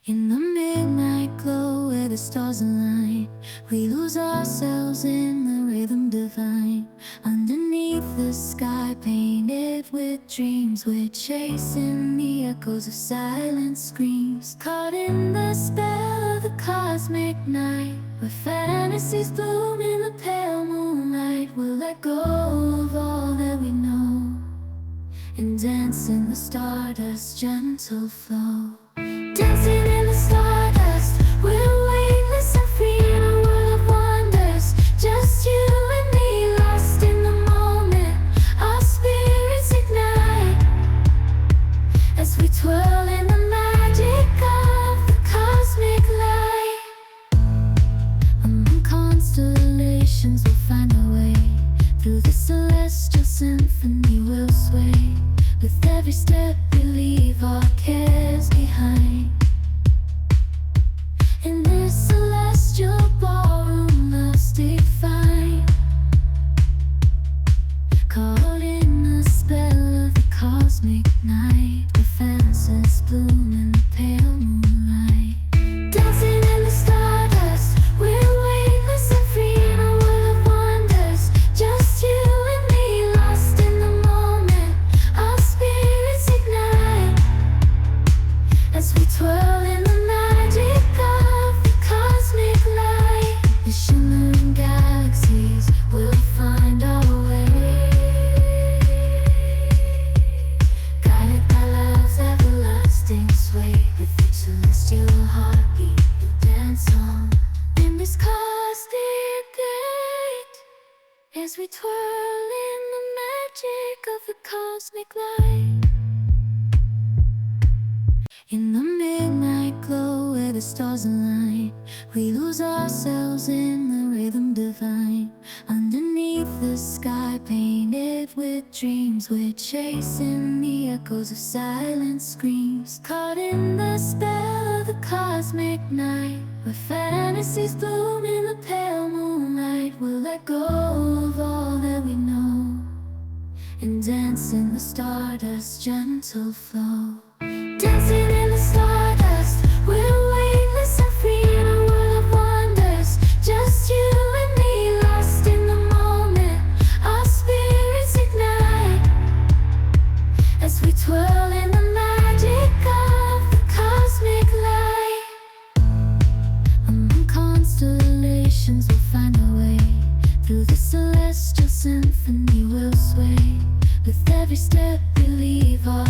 In the midnight glow where the stars align, we lose ourselves in the rhythm divine. Underneath the sky painted with dreams, we're chasing the echoes of silent screams. Caught in the spell of the cosmic night, where fantasies bloom in the pale moonlight. We'll let go of all that we know and dance in the stardust's gentle flow. Dancing in the stardust, we're weightless and free in a world of wonders. Just you and me, lost in the moment. Our spirits ignite as we twirl in the magic of the cosmic light. Among constellations, we'll find our way. Through the celestial symphony, we'll sway. With every step, we leave our cares behind. In this celestial ballroom, love's defined. Caught in the spell of the cosmic night, where fantasies bloom in the pale moonlight. Dancing in the stardust, we're weightless and free in a world of wonders. Just you and me, lost in the moment. Our spirits ignite as we twirl in the magic of the cosmic light. The shimmering galaxies will find our way, guided by love's everlasting sway. With each celestial heartbeat, we dance on in this cosmic gate, as we twirl in the magic of the cosmic light. In the midnight glow where the stars align, we lose ourselves in the rhythm divine. Underneath the sky painted with dreams, we're chasing the echoes of silent screams. Caught in the spell of the cosmic night, where fantasies bloom in the pale moonlight. We'll let go of all that we know and dance in the stardust's gentle flow. Dancing in the stardust, we're weightless and free in a world of wonders. Just you and me, lost in the moment. Our spirits ignite as we twirl in the magic of the cosmic light. Among constellations, we'll find our way. Through the celestial symphony, we'll sway. With every step, we leave our